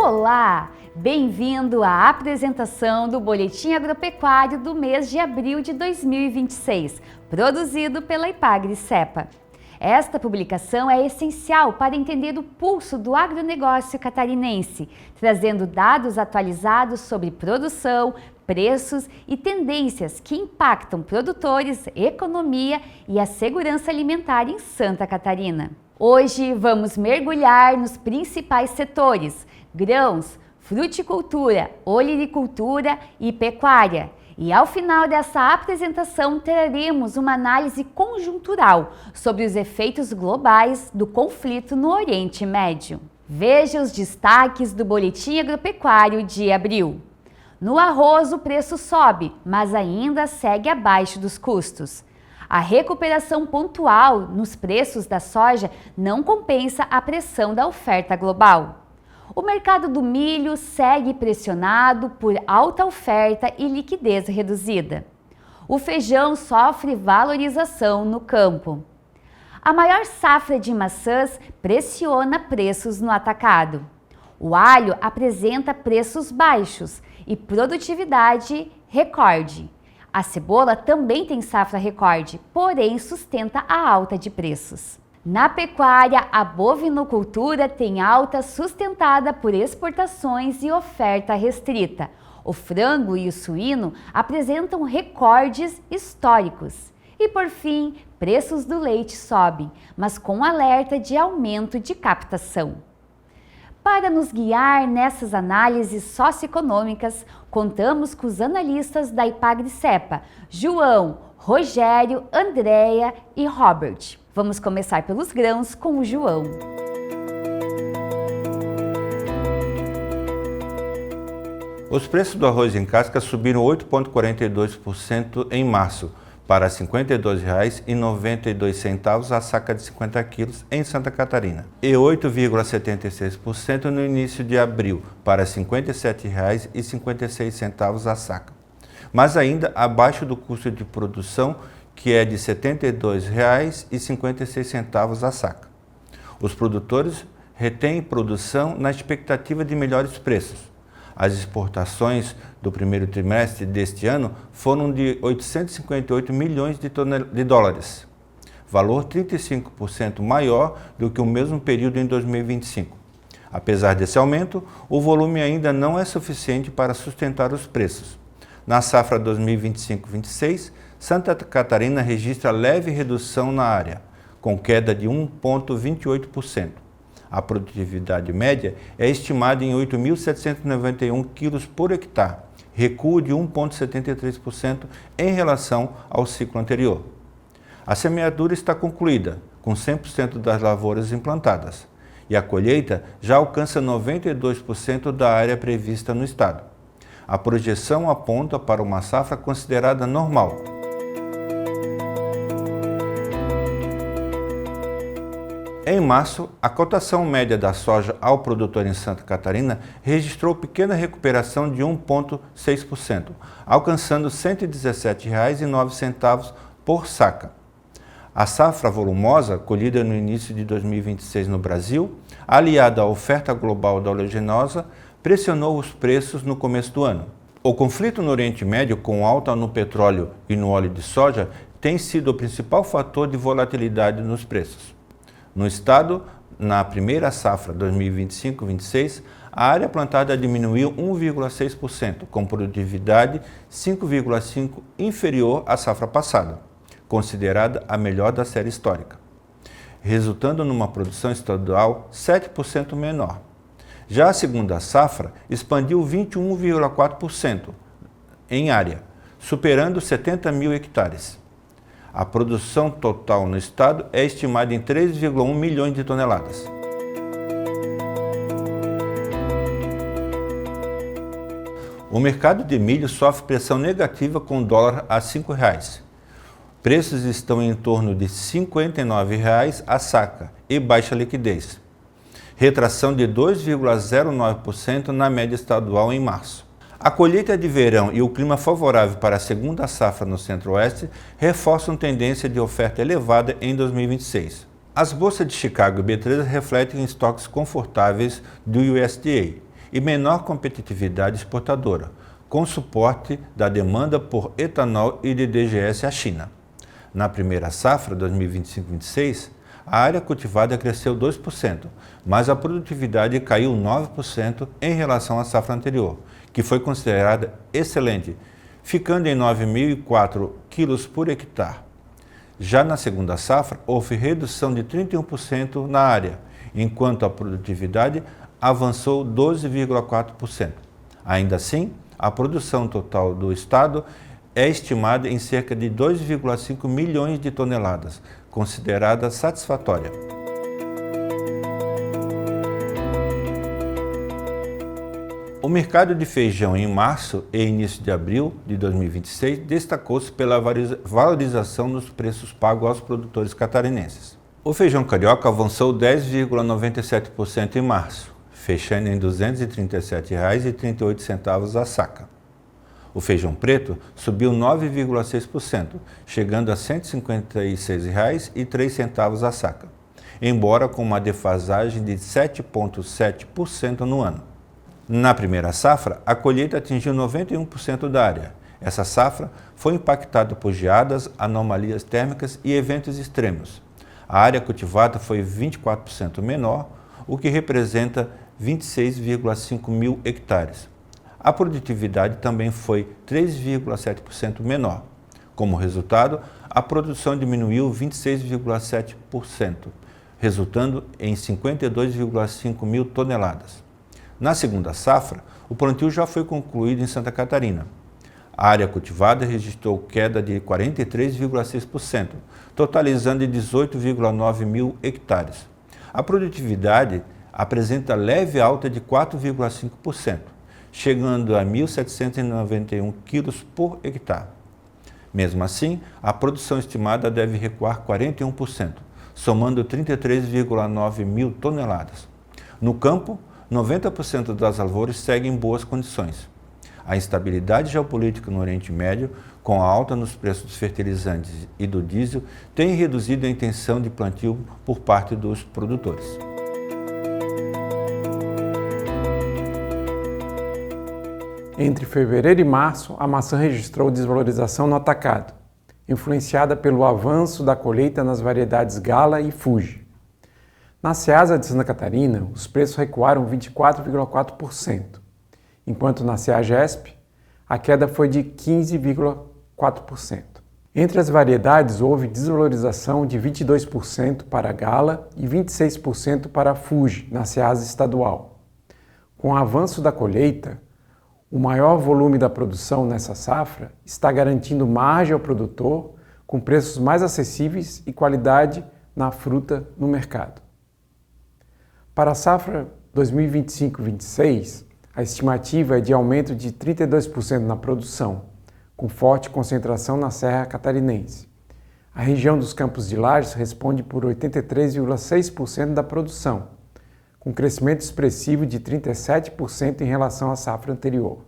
Olá! Bem-vindo à apresentação do Boletim Agropecuário do mês de abril de 2026, produzido pela Ipagre-Cepa. Esta publicação é essencial para entender o pulso do agronegócio catarinense, trazendo dados atualizados sobre produção, preços e tendências que impactam produtores, economia e a segurança alimentar em Santa Catarina. Hoje vamos mergulhar nos principais setores: grãos, fruticultura, olericultura e pecuária. E ao final dessa apresentação traremos uma análise conjuntural sobre os efeitos globais do conflito no Oriente Médio. Veja os destaques do Boletim Agropecuário de abril. No arroz o preço sobe, mas ainda segue abaixo dos custos. A recuperação pontual nos preços da soja não compensa a pressão da oferta global. O mercado do milho segue pressionado por alta oferta e liquidez reduzida. O feijão sofre valorização no campo. A maior safra de maçãs pressiona preços no atacado. O alho apresenta preços baixos e produtividade recorde. A cebola também tem safra recorde, porém sustenta a alta de preços. Na pecuária, a bovinocultura tem alta sustentada por exportações e oferta restrita. O frango e o suíno apresentam recordes históricos. E por fim, preços do leite sobem, mas com alerta de aumento de captação. Para nos guiar nessas análises socioeconômicas, contamos com os analistas da Ipagre-Cepa, João, Rogério, Andréia e Robert. Vamos começar pelos grãos com o João. Os preços do arroz em casca subiram 8,42% em março, para R$ 52,92 a saca de 50 quilos em Santa Catarina, e 8,76% no início de abril, para R$ 57,56 a saca, mas ainda abaixo do custo de produção, que é de R$ 72,56 a saca. Os produtores retêm produção na expectativa de melhores preços. As exportações do primeiro trimestre deste ano foram de 858 milhões de dólares, valor 35% maior do que o mesmo período em 2025. Apesar desse aumento, o volume ainda não é suficiente para sustentar os preços. Na safra 2025-26, Santa Catarina registra leve redução na área, com queda de 1,28%. A produtividade média é estimada em 8.791 quilos por hectare, recuo de 1,73% em relação ao ciclo anterior. A semeadura está concluída, com 100% das lavouras implantadas, e a colheita já alcança 92% da área prevista no estado. A projeção aponta para uma safra considerada normal. Em março, a cotação média da soja ao produtor em Santa Catarina registrou pequena recuperação de 1,6%, alcançando R$ 117,09 por saca. A safra volumosa, colhida no início de 2026 no Brasil, aliada à oferta global da oleaginosa, pressionou os preços no começo do ano. O conflito no Oriente Médio, com alta no petróleo e no óleo de soja, tem sido o principal fator de volatilidade nos preços. No estado, na primeira safra 2025-26, a área plantada diminuiu 1,6%, com produtividade 5,5% inferior à safra passada, considerada a melhor da série histórica, resultando numa produção estadual 7% menor. Já a segunda safra expandiu 21,4% em área, superando 70 mil hectares. A produção total no estado é estimada em 3,1 milhões de toneladas. O mercado de milho sofre pressão negativa com o dólar a R$ 5,00. Preços estão em torno de R$ 59,00 a saca e baixa liquidez. Retração de 2,09% na média estadual em março. A colheita de verão e o clima favorável para a segunda safra no Centro-Oeste reforçam tendência de oferta elevada em 2026. As bolsas de Chicago e B3 refletem estoques confortáveis do USDA e menor competitividade exportadora, com suporte da demanda por etanol e de DGS à China. Na primeira safra, 2025-26, a área cultivada cresceu 2%, mas a produtividade caiu 9% em relação à safra anterior, que foi considerada excelente, ficando em 9.004 quilos por hectare. Já na segunda safra, houve redução de 31% na área, enquanto a produtividade avançou 12,4%. Ainda assim, a produção total do estado é estimada em cerca de 2,5 milhões de toneladas, considerada satisfatória. O mercado de feijão em março e início de abril de 2026 destacou-se pela valorização nos preços pagos aos produtores catarinenses. O feijão carioca avançou 10,97% em março, fechando em R$ 237,38 a saca. O feijão preto subiu 9,6%, chegando a R$ 156,03 a saca, embora com uma defasagem de 7,7% no ano. Na primeira safra, a colheita atingiu 91% da área. Essa safra foi impactada por geadas, anomalias térmicas e eventos extremos. A área cultivada foi 24% menor, o que representa 26,5 mil hectares. A produtividade também foi 3,7% menor. Como resultado, a produção diminuiu 26,7%, resultando em 52,5 mil toneladas. Na segunda safra, o plantio já foi concluído em Santa Catarina. A área cultivada registrou queda de 43,6%, totalizando 18,9 mil hectares. A produtividade apresenta leve alta de 4,5%. Chegando a 1.791 quilos por hectare. Mesmo assim, a produção estimada deve recuar 41%, somando 33,9 mil toneladas. No campo, 90% das lavouras seguem em boas condições. A instabilidade geopolítica no Oriente Médio, com a alta nos preços dos fertilizantes e do diesel, tem reduzido a intenção de plantio por parte dos produtores. Entre fevereiro e março, a maçã registrou desvalorização no atacado, influenciada pelo avanço da colheita nas variedades Gala e Fuji. Na Ceasa de Santa Catarina, os preços recuaram 24,4%, enquanto na Ceagesp, a queda foi de 15,4%. Entre as variedades, houve desvalorização de 22% para a Gala e 26% para a Fuji, na Ceasa estadual. Com o avanço da colheita, o maior volume da produção nessa safra está garantindo margem ao produtor com preços mais acessíveis e qualidade na fruta no mercado. Para a safra 2025-26, a estimativa é de aumento de 32% na produção, com forte concentração na Serra Catarinense. A região dos Campos de Lages responde por 83,6% da produção, com crescimento expressivo de 37% em relação à safra anterior.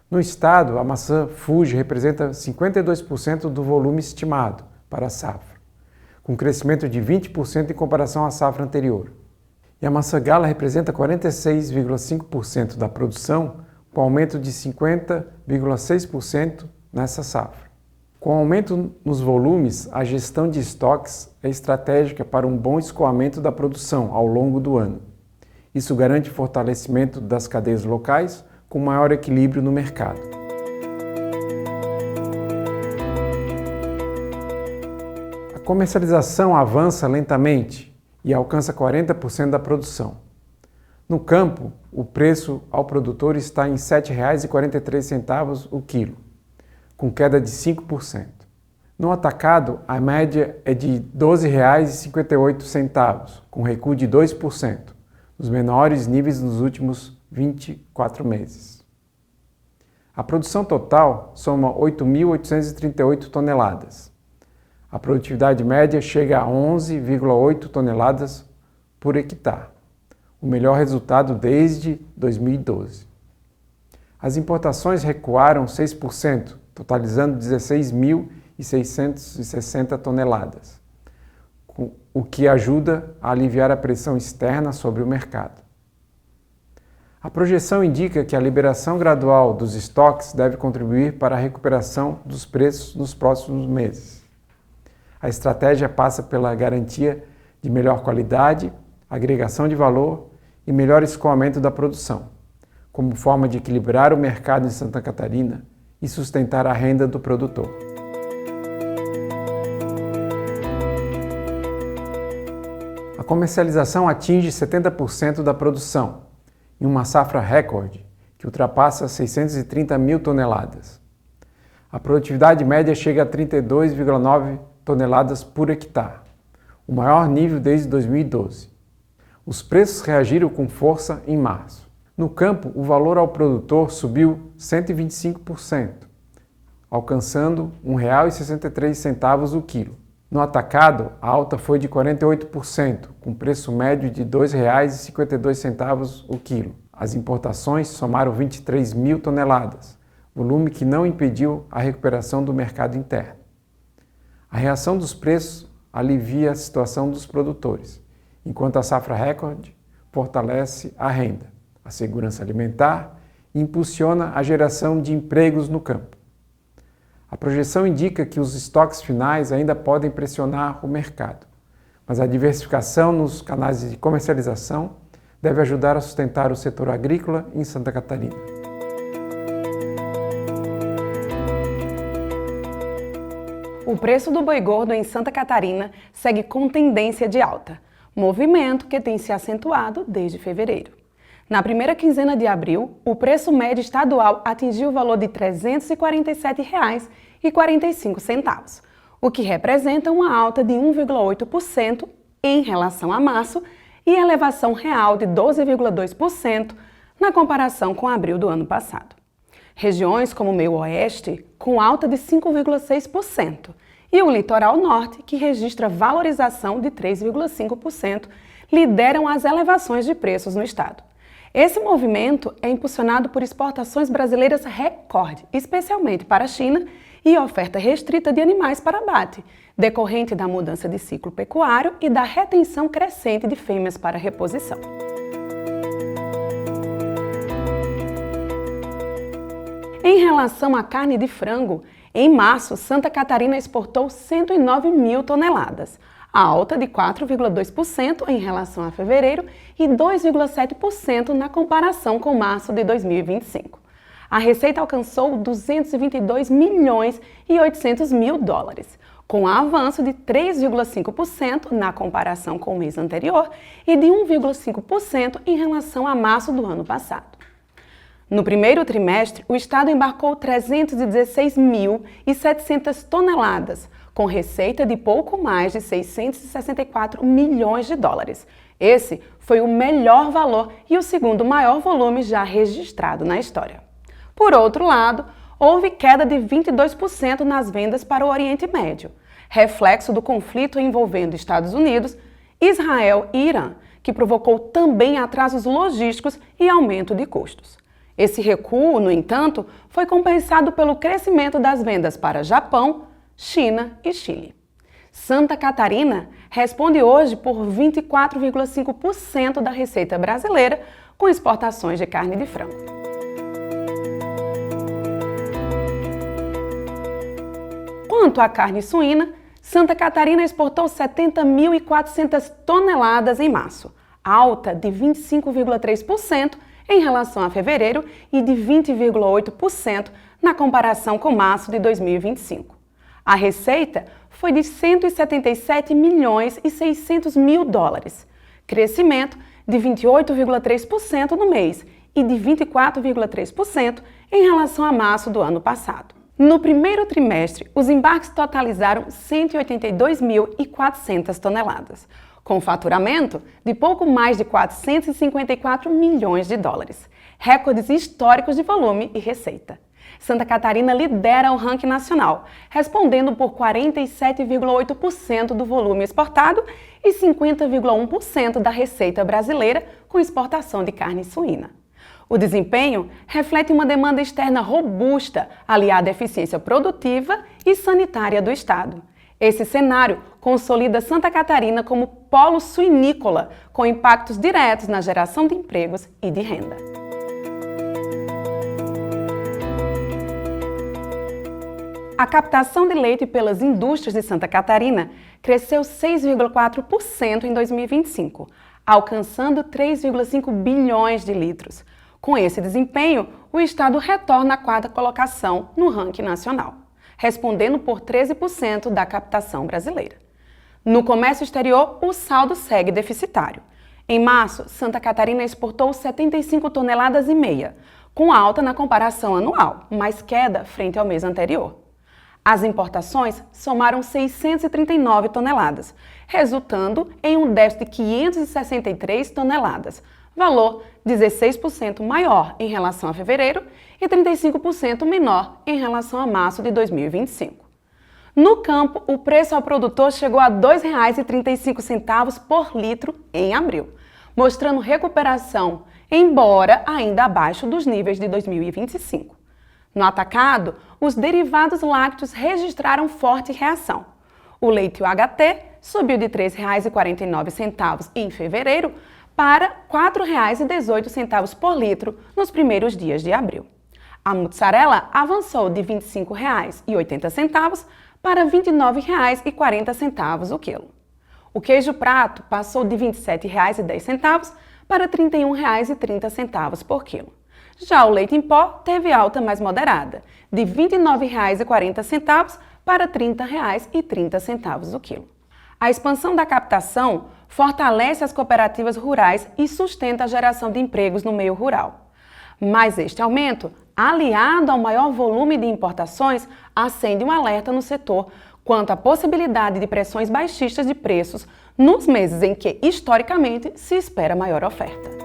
No estado, a maçã Fuji representa 52% do volume estimado para a safra, com crescimento de 20% em comparação à safra anterior. E a maçã Gala representa 46,5% da produção, com aumento de 50,6% nessa safra. Com o aumento nos volumes, a gestão de estoques é estratégica para um bom escoamento da produção ao longo do ano. Isso garante fortalecimento das cadeias locais com maior equilíbrio no mercado. A comercialização avança lentamente e alcança 40% da produção. No campo, o preço ao produtor está em R$ 7,43 o quilo, com queda de 5%. No atacado, a média é de R$ 12,58, com recuo de 2%, os menores níveis nos últimos 24 meses. A produção total soma 8.838 toneladas. A produtividade média chega a 11,8 toneladas por hectare, o melhor resultado desde 2012. As importações recuaram 6%, totalizando 16.660 toneladas, o que ajuda a aliviar a pressão externa sobre o mercado. A projeção indica que a liberação gradual dos estoques deve contribuir para a recuperação dos preços nos próximos meses. A estratégia passa pela garantia de melhor qualidade, agregação de valor e melhor escoamento da produção, como forma de equilibrar o mercado em Santa Catarina e sustentar a renda do produtor. A comercialização atinge 70% da produção, em uma safra recorde, que ultrapassa 630 mil toneladas. A produtividade média chega a 32,9 toneladas por hectare, o maior nível desde 2012. Os preços reagiram com força em março. No campo, o valor ao produtor subiu 125%, alcançando R$ 1,63 o quilo. No atacado, a alta foi de 48%, com preço médio de R$ 2,52 o quilo. As importações somaram 23 mil toneladas, volume que não impediu a recuperação do mercado interno. A reação dos preços alivia a situação dos produtores, enquanto a safra recorde fortalece a renda, a segurança alimentar e impulsiona a geração de empregos no campo. A projeção indica que os estoques finais ainda podem pressionar o mercado, mas a diversificação nos canais de comercialização deve ajudar a sustentar o setor agrícola em Santa Catarina. O preço do boi gordo em Santa Catarina segue com tendência de alta, movimento que tem se acentuado desde fevereiro. Na primeira quinzena de abril, o preço médio estadual atingiu o valor de R$ 347,45, o que representa uma alta de 1,8% em relação a março e elevação real de 12,2% na comparação com abril do ano passado. Regiões como o meio-oeste, com alta de 5,6%, e o litoral norte, que registra valorização de 3,5%, lideram as elevações de preços no estado. Esse movimento é impulsionado por exportações brasileiras recorde, especialmente para a China, e oferta restrita de animais para abate, decorrente da mudança de ciclo pecuário e da retenção crescente de fêmeas para reposição. Em relação à carne de frango, em março, Santa Catarina exportou 109 mil toneladas, alta de 4,2% em relação a fevereiro e 2,7% na comparação com março de 2025. A receita alcançou 222 milhões e 800 mil dólares, com avanço de 3,5% na comparação com o mês anterior e de 1,5% em relação a março do ano passado. No primeiro trimestre, o estado embarcou 316.700 toneladas, com receita de pouco mais de 664 milhões de dólares. Esse foi o melhor valor e o segundo maior volume já registrado na história. Por outro lado, houve queda de 22% nas vendas para o Oriente Médio, reflexo do conflito envolvendo Estados Unidos, Israel e Irã, que provocou também atrasos logísticos e aumento de custos. Esse recuo, no entanto, foi compensado pelo crescimento das vendas para Japão, China e Chile. Santa Catarina responde hoje por 24,5% da receita brasileira com exportações de carne de frango. Quanto à carne suína, Santa Catarina exportou 70.400 toneladas em março, alta de 25,3% em relação a fevereiro e de 20,8% na comparação com março de 2025. A receita foi de 177 milhões e 600 mil dólares, crescimento de 28,3% no mês e de 24,3% em relação a março do ano passado. No primeiro trimestre, os embarques totalizaram 182.400 toneladas, com faturamento de pouco mais de 454 milhões de dólares, recordes históricos de volume e receita. Santa Catarina lidera o ranking nacional, respondendo por 47,8% do volume exportado e 50,1% da receita brasileira com exportação de carne suína. O desempenho reflete uma demanda externa robusta, aliada à eficiência produtiva e sanitária do estado. Esse cenário consolida Santa Catarina como polo suinícola, com impactos diretos na geração de empregos e de renda. A captação de leite pelas indústrias de Santa Catarina cresceu 6,4% em 2025, alcançando 3,5 bilhões de litros. Com esse desempenho, o estado retorna à quarta colocação no ranking nacional, respondendo por 13% da captação brasileira. No comércio exterior, o saldo segue deficitário. Em março, Santa Catarina exportou 75,5 toneladas, com alta na comparação anual, mas queda frente ao mês anterior. As importações somaram 639 toneladas, resultando em um déficit de 563 toneladas, valor 16% maior em relação a fevereiro e 35% menor em relação a março de 2025. No campo, o preço ao produtor chegou a R$ 2,35 por litro em abril, mostrando recuperação, embora ainda abaixo dos níveis de 2025. No atacado, os derivados lácteos registraram forte reação. O leite UHT subiu de R$ 3,49 em fevereiro para R$ 4,18 por litro nos primeiros dias de abril. A mussarela avançou de R$ 25,80 para R$ 29,40 o quilo. O queijo prato passou de R$ 27,10 para R$ 31,30 por quilo. Já o leite em pó teve alta mais moderada, de R$ 29,40 para R$ 30,30 o quilo. A expansão da captação fortalece as cooperativas rurais e sustenta a geração de empregos no meio rural. Mas este aumento, aliado ao maior volume de importações, acende um alerta no setor quanto à possibilidade de pressões baixistas de preços nos meses em que, historicamente, se espera maior oferta.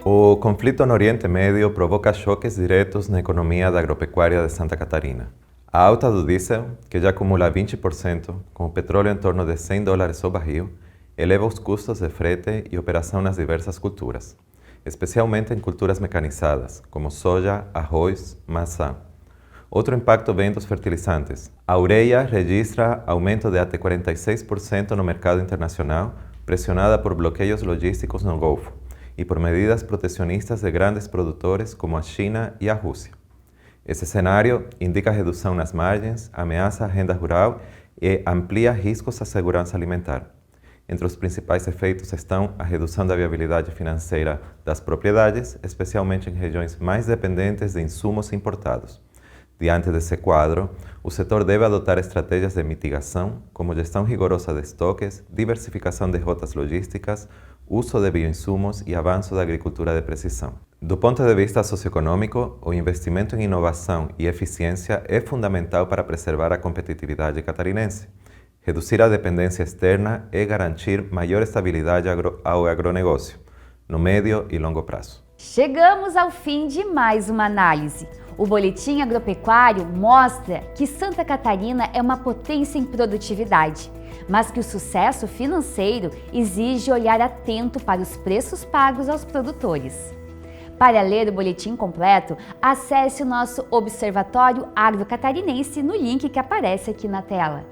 O conflito no Oriente Médio provoca choques diretos na economia da agropecuária de Santa Catarina. A alta do diesel, que já acumula 20%, com o petróleo em torno de $100 o barril, eleva os custos de frete e operação nas diversas culturas, especialmente em culturas mecanizadas, como soja, arroz, maçã. Outro impacto vem dos fertilizantes. A ureia registra aumento de até 46% no mercado internacional, pressionada por bloqueios logísticos no Golfo e por medidas protecionistas de grandes produtores como a China e a Rússia. Esse cenário indica redução nas margens, ameaça a renda rural e amplia riscos à segurança alimentar. Entre os principais efeitos estão a redução da viabilidade financeira das propriedades, especialmente em regiões mais dependentes de insumos importados. Diante desse quadro, o setor deve adotar estratégias de mitigação, como gestão rigorosa de estoques, diversificação de rotas logísticas, uso de bioinsumos e avanço da agricultura de precisão. Do ponto de vista socioeconômico, o investimento em inovação e eficiência é fundamental para preservar a competitividade catarinense, reduzir a dependência externa e garantir maior estabilidade ao agronegócio, no médio e longo prazo. Chegamos ao fim de mais uma análise. O Boletim Agropecuário mostra que Santa Catarina é uma potência em produtividade, mas que o sucesso financeiro exige olhar atento para os preços pagos aos produtores. Para ler o boletim completo, acesse o nosso Observatório Agrocatarinense no link que aparece aqui na tela.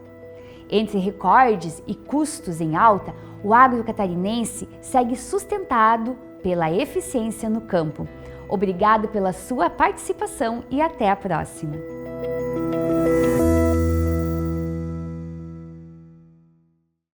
Entre recordes e custos em alta, o agro catarinense segue sustentado pela eficiência no campo. Obrigado pela sua participação e até a próxima!